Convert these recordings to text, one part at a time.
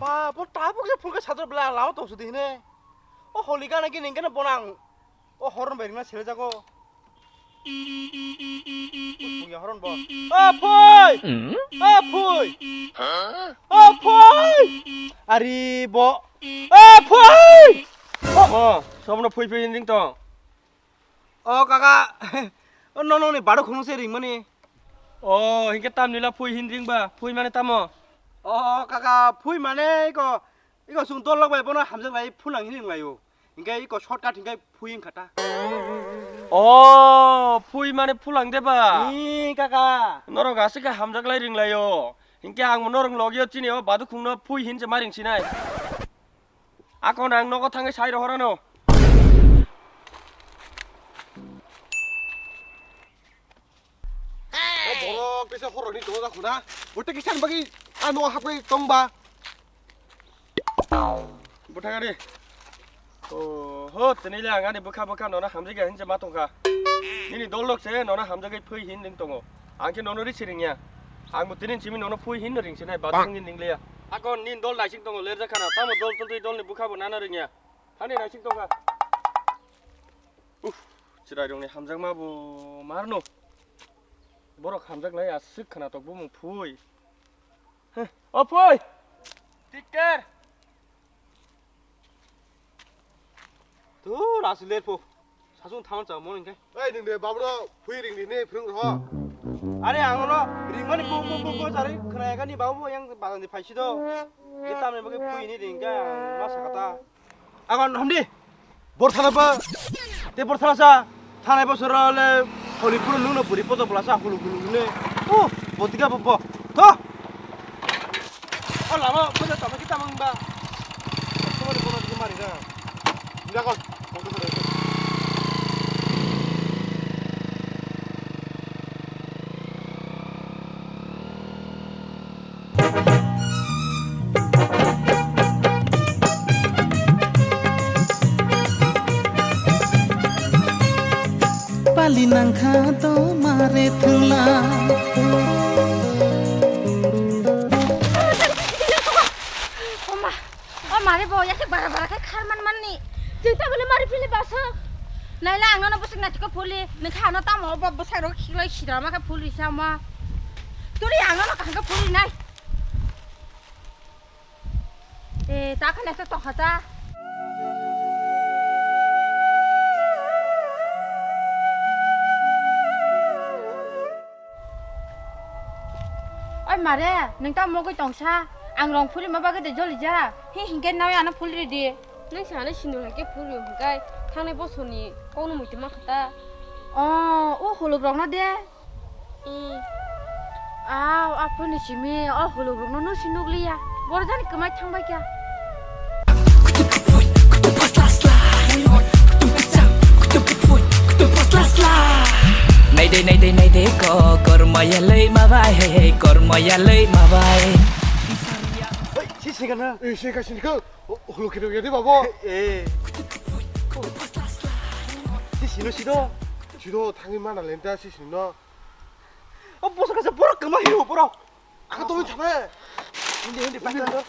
Ba, bo tabuk se phulka sadar bla lao to sudi ne. O holika na ki ningke na bonang. O horon bering na sele jago. Punya horon bo. Apoy! Apoy! Apoy! Ari bo. Apoy! 뭐 서브너 포이포이 힌딩 또 Kakak. No ni baru khunu se ring mani. hinke tam nila 포이 힌딩 바 포이 마네 tam어 Kakak phui mane iko sung tol lok bai bono hamjang lai phulang hining layo. Ingkai iko shortcut ingkai phuing khata. 포이 마네 풀랑 대바 Ih, kakak. 너로 가스가 함작라이 링라요 hinke ang 너랑 로기였지니요 바도 쿵너 포이 힌제 마링 지나이 아까 낭 너거 탕에 사이로 허라노 Borok bisa horor ni tu dah kuna. Buat kisan bagi anu apa tomba. 부탁하리 뜨니래 안가니 부카부카 너나 함작이 힌제 마통가 니니 놀럭세 너나 함작이 포이 힌딩 동어 안케 너너 리치링이야 앙무 뜨닌 지미 너너 포이 힌너 링시나이 바도 쿵닌 링래야 아까 닌 돌 나싱 동어 레르자카나 따모 돌 돌 돌니 부카부 나나링이야 하니 나싱 동가 지라룡니 함작마부 마르노 뭐라 함작라야 쓱하나 또 보면 포이 포이 티켓 Tu rasul le po. Sasung thaman cha mon ingkai. Eh, ni deh bawa hui ring ni perang roh. Are angolo ring mani po jare khna ga ni babu yang bagan di phaisi do. Kita me bagi phui ni ring ga ma sakata. Agon hamdi. Bor thana ba. Te por thalasa thanai bo sorale holi puru nungno puri poto blasa hulu ne. Botiga bobo. To. Lama boja ta kita mangba. Semua di kono di mari ga. Jangan. Palinang kado mare thungla मारे बो याके बारा बारा के खार मन मन नी चिंता बोले मारे फिले बास नाइला आंगन न बसक नाटिको फुली न खानो ता म ब बसारो खिलै खिरा मा का फुली सामा तोरी आंगन न कांगा फुली नाइ ए ता खने त हता ओइ मारे नों ता मगै तंसा आं रं फुली माबा गदे जलि जा हिंगे नाव आना फुली दे नों सानो सिन्दुर के फुली हगाय थांनाय बसरनि गावनो मैते मा खता ओ हलग्रं न दे आव आफोनि सिमी हलग्रं न सिनुगलिया बर जानि कमाय थांबाय क्या Nay đây có maya lây mà vai hey maya lây mà vai Si singa. Eh, saya kasih ni ke. Hulu kira jadi babo. Si sino sido. Jido tangi mana lenta si sino. Bosa kasa borak kama hiu borak. Aku tu macam. Hindi pasal.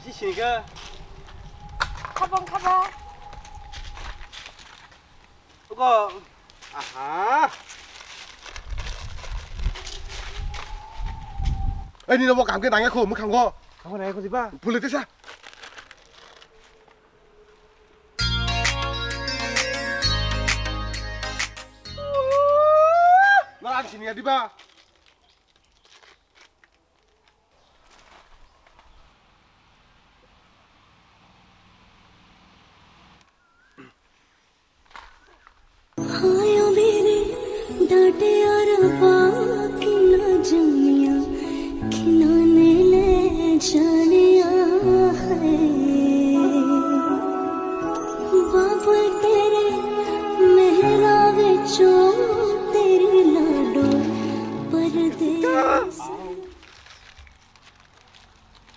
Si singa. 카봉 그거 아하. Eh, ni nak buat kamke nanya aku, muka kau. Kamu naik kau tiba. Boleh tu sah. Nak sini ya tiba.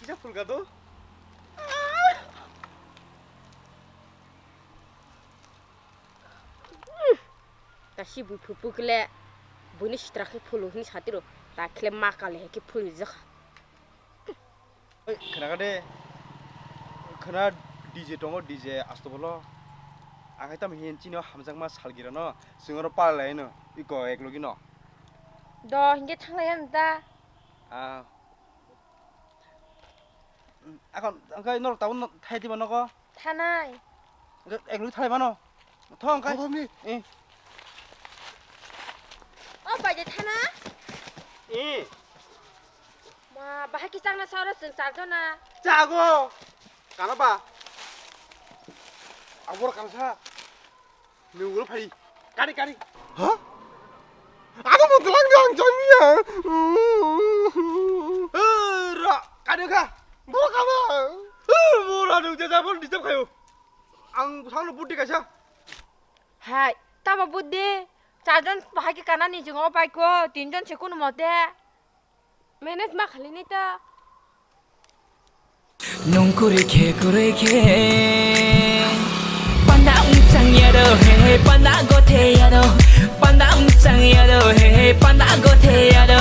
Kita full gado. 다시 부부글래 보니 시트라케 폴로니 사티로 다클레 마칼레 헤케 폴리자카 खोनागादे खोना डीजे दङ डीजे आस्तो बोलो आखाय ताम हेनचिनो हामजांमा सालगिरानो जोंरो पालायनो इको एकलगिनो द हिंगे थांलायान दा आखन अंखाय नर ताउन थाइदिबा नको थानाय एकलगि थाइबानो थ अंखाय हरनि ओ बाजे थाना ए 마 바하키 짱나 서러스 싸잖아 자고 가나봐 아보라 간사 누구로 파이 까리 까리 어? 아도 못 들랑냥 전이야 으라 까리가 뭐 가나 뭐라는 이제 잡을 리잡 가요 안 상로 부디 가셔 하이 따마 부디 짜전 바하키 까나니 증어 바이고 딘전 체코는 못해 매네스 마 칼리니타 농구리게 구리게 빠나 웅장이야도 헤헤 빠나 고태야도 빠나 웅장이야도 헤헤 빠나 고태야도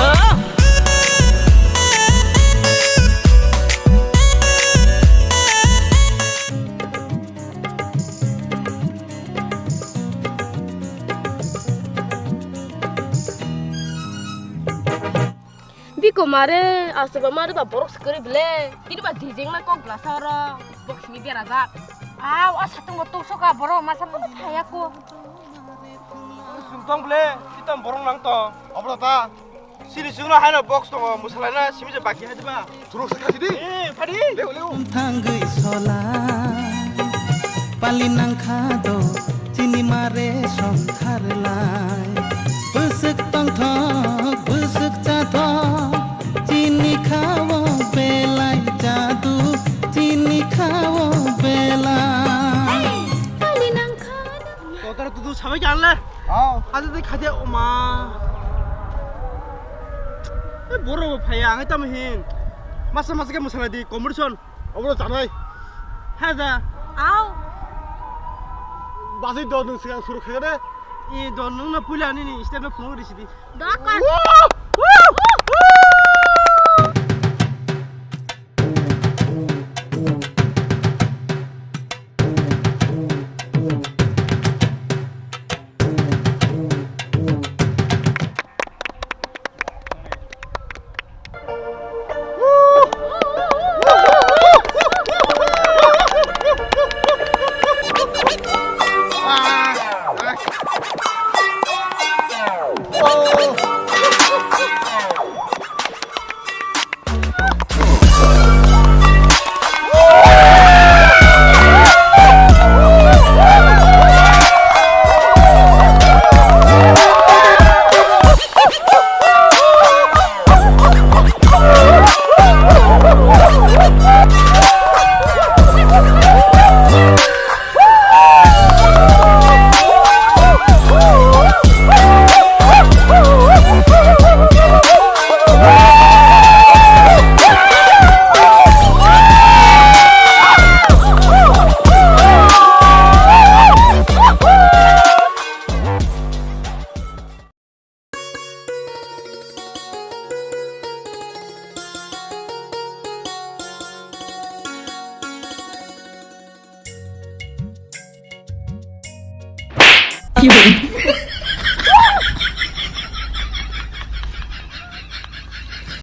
비코 마레 아스바 마르바 보록스 그리 블레 이르바 디쟁나 꼭 글라사라 복싱이 비라자 아 사통 것도 소가 보러 마사 파야고 중동 블레 일단 보롱 랑떠 아보라다 시리 중나 하나 박스 또 무살라나 심지 바퀴 하지 마 들어서 가시디 에 파리 레오 थांगै सला पालि नांखादो चिनि मारे संखारलाय बोसोक तंथ बोसोक जाथ चिनि खाओ बेलाय जादु चिनि खाओ बेलाय 빨리 난 가다. 너따라 두두 사막이 안 래? 하드들 가대 오마 뭐라고 파야 안 했다면 흰 마사마사게 무살라디 고물선 아보라 자나이 하자 아우. 마세 너는 시간 수록해가네 이 너는 불이 아니니 스텝에 풍을 리시디 너 아까 기분